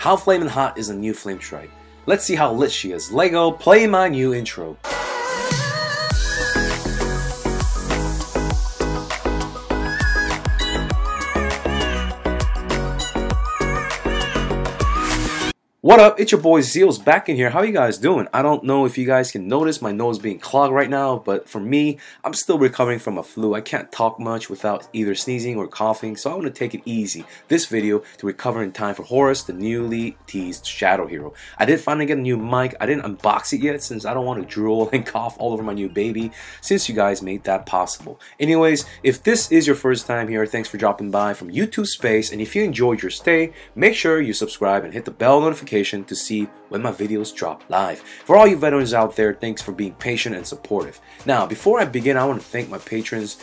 How flamin' hot is a new Flamestrike? Let's see how lit she is. Lego, play my new intro. What up, it's your boy Zeals back in here. How you guys doing? I don't know if you guys can notice my nose being clogged right now, but for me, I'm still recovering from a flu. I can't talk much without either sneezing or coughing, so I want to take it easy this video to recover in time for Horus, the newly teased Shadow Hero. I did finally get a new mic. I didn't unbox it yet since I don't want to drool and cough all over my new baby since you guys made that possible. Anyways, if this is your first time here, thanks for dropping by from YouTube Space, and if you enjoyed your stay, make sure you subscribe and hit the bell notification to see when my videos drop live. For all you veterans out there, thanks for being patient and supportive. Now, before I begin, I want to thank my patrons,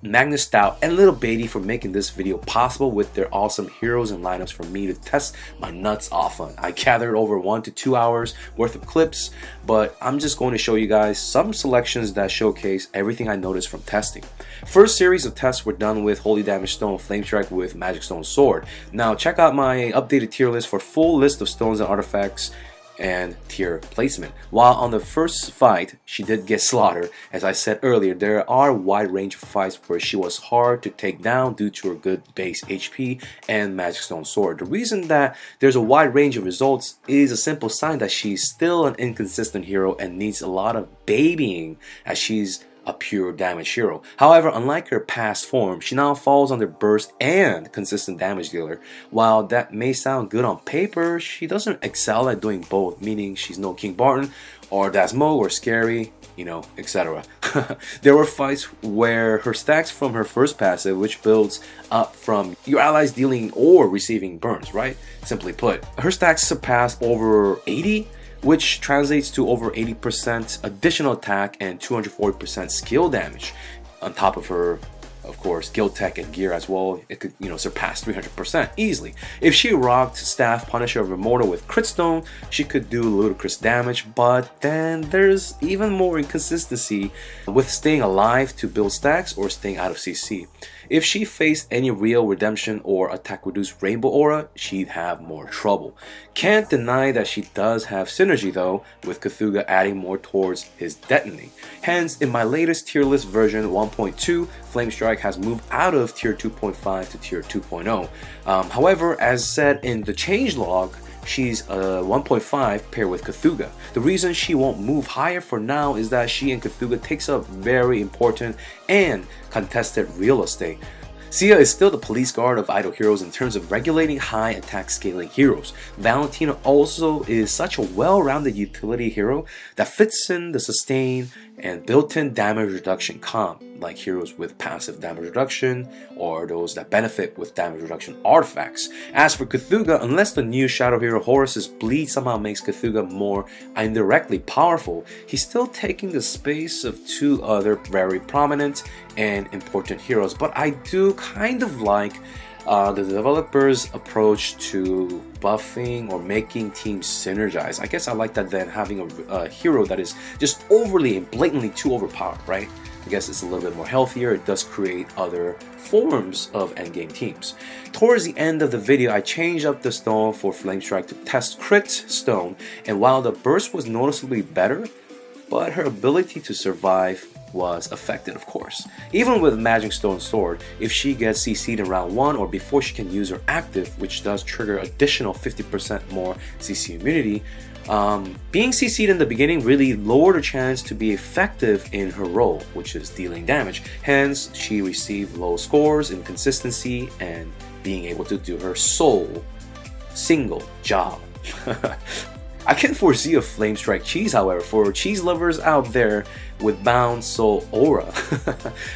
Magnus Stout and Little Beatty, for making this video possible with their awesome heroes and lineups for me to test my nuts off on. I gathered over 1 to 2 hours worth of clips, but I'm just going to show you guys some selections that showcase everything I noticed from testing. First series of tests were done with Holy Damage Stone Flamestrike with Magic Stone Sword. Now check out my updated tier list for full list of stones and artifacts and tier placement. While on the first fight she did get slaughtered, as I said earlier, there are a wide range of fights where she was hard to take down due to her good base HP and Magic Stone Sword. The reason that there's a wide range of results is a simple sign that she's still an inconsistent hero and needs a lot of babying, as she's a pure damage hero. However, unlike her past form, she now falls under burst and consistent damage dealer. While that may sound good on paper, she doesn't excel at doing both, meaning she's no King Barton or Dasmo or Scary, you know, etc. There were fights where her stacks from her first passive, which builds up from your allies dealing or receiving burns, right? Simply put, her stacks surpassed over 80, which translates to over 80% additional attack and 240% skill damage. On top of her, of course, guild tech and gear as well, it could, you know, surpass 300% easily. If she rocked Staff Punisher of Immortal with Crit Stone, she could do ludicrous damage, but then there's even more inconsistency with staying alive to build stacks or staying out of CC. If she faced any real redemption or attack reduced rainbow aura, she'd have more trouble. Can't deny that she does have synergy though, with Cthugha adding more towards his detonate. Hence, in my latest tier list version 1.2, Flamestrike has moved out of tier 2.5 to tier 2.0. However, as said in the changelog, she's a 1.5 paired with Cthugha. The reason she won't move higher for now is that she and Cthugha takes up very important and contested real estate. Sia is still the police guard of idle heroes in terms of regulating high attack scaling heroes. Valentina also is such a well-rounded utility hero that fits in the sustain and built-in damage reduction comp, like heroes with passive damage reduction or those that benefit with damage reduction artifacts. As for Cthugha, unless the new Shadow Hero Horus's bleed somehow makes Cthugha more indirectly powerful, he's still taking the space of two other very prominent and important heroes. But I do kind of like the developers' approach to buffing or making teams synergize. I guess I like that than having a hero that is just overly and blatantly too overpowered, right? I guess it's a little bit more healthier. It does create other forms of endgame teams. Towards the end of the video, I changed up the stone for Flamestrike to test Crit Stone, and while the burst was noticeably better, but her ability to survive was affected, of course. Even with Magic Stone Sword, if she gets CC'd in round 1 or before she can use her active, which does trigger additional 50% more CC immunity, being CC'd in the beginning really lowered her chance to be effective in her role, which is dealing damage. Hence, she received low scores in consistency and being able to do her sole single job. I can foresee a Flamestrike cheese, however, for cheese lovers out there with Bound Soul Aura.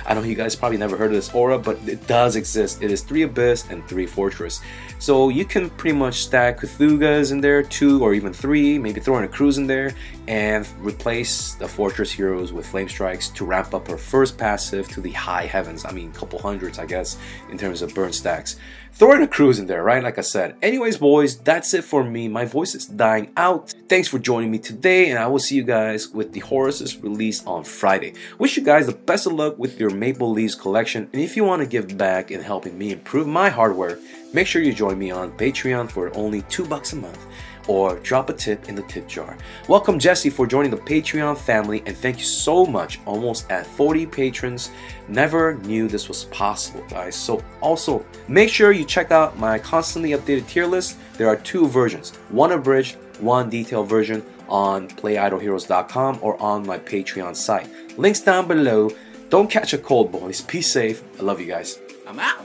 I know you guys probably never heard of this aura, but it does exist. It is 3 Abyss and 3 Fortress. So you can pretty much stack Cthugha's in there, 2 or even 3, maybe throw in a cruise in there, and replace the Fortress heroes with Flamestrikes to ramp up her first passive to the high heavens. I mean, couple hundreds, I guess, in terms of burn stacks. Throw in a cruise in there, right? Like I said. Anyways, boys, that's it for me. My voice is dying out. Thanks for joining me today, and I will see you guys with the Horus's release on Friday. Wish you guys the best of luck with your Maple Leaves collection, and if you want to give back in helping me improve my hardware, make sure you join me on Patreon for only $2 a month, or drop a tip in the tip jar. Welcome Jesse for joining the Patreon family, and thank you so much. Almost at 40 patrons. Never knew this was possible, guys. So also make sure you check out my constantly updated tier list. There are 2 versions, one abridged, one detailed version on playidleheroes.com or on my Patreon site. Links down below. Don't catch a cold, boys. Be safe. I love you guys. I'm out.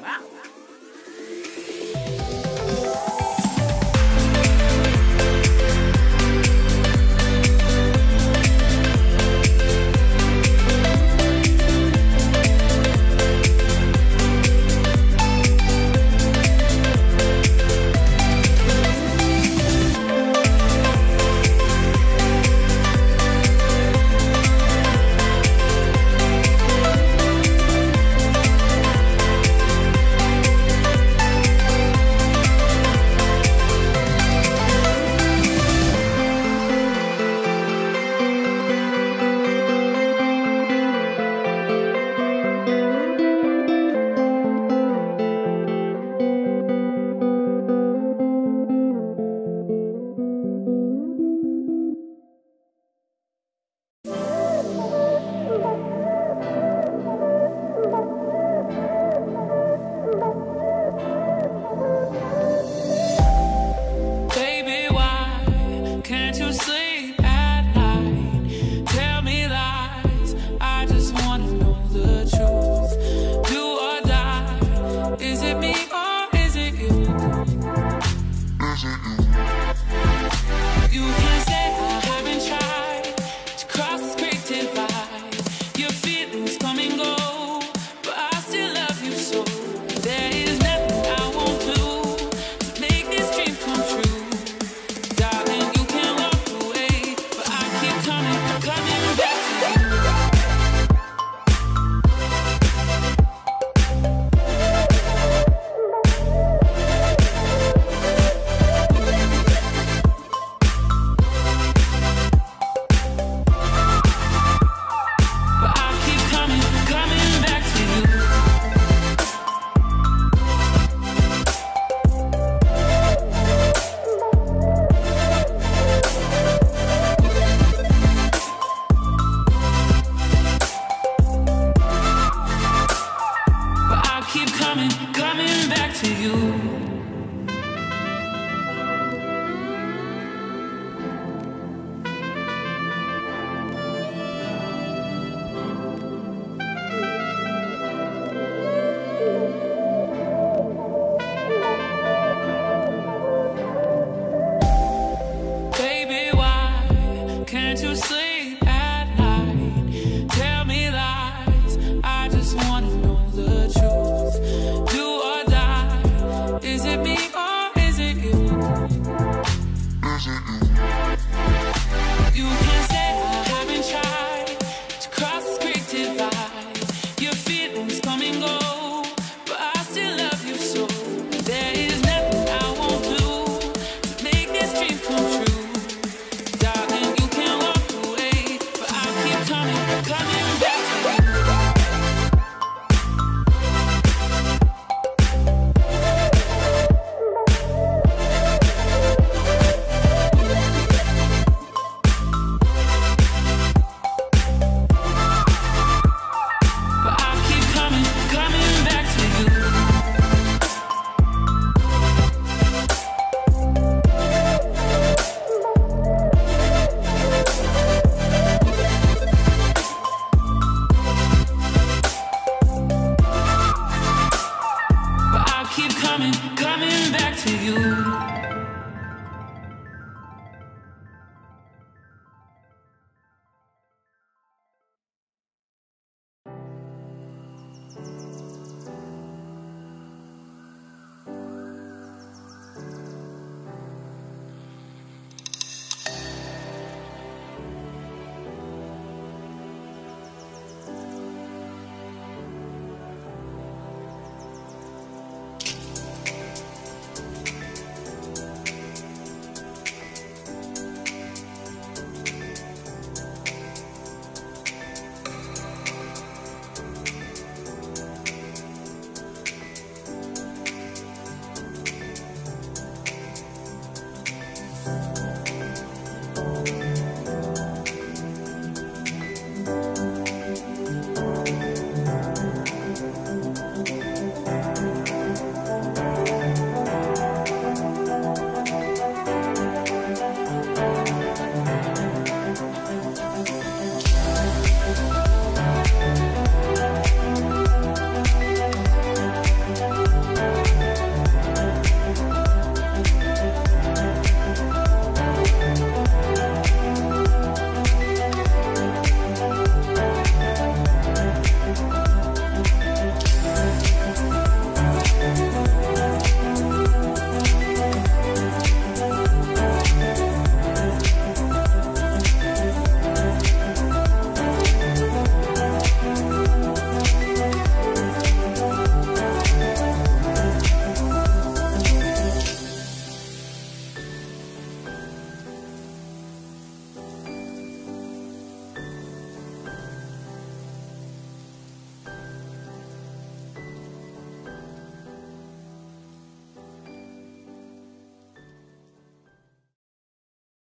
You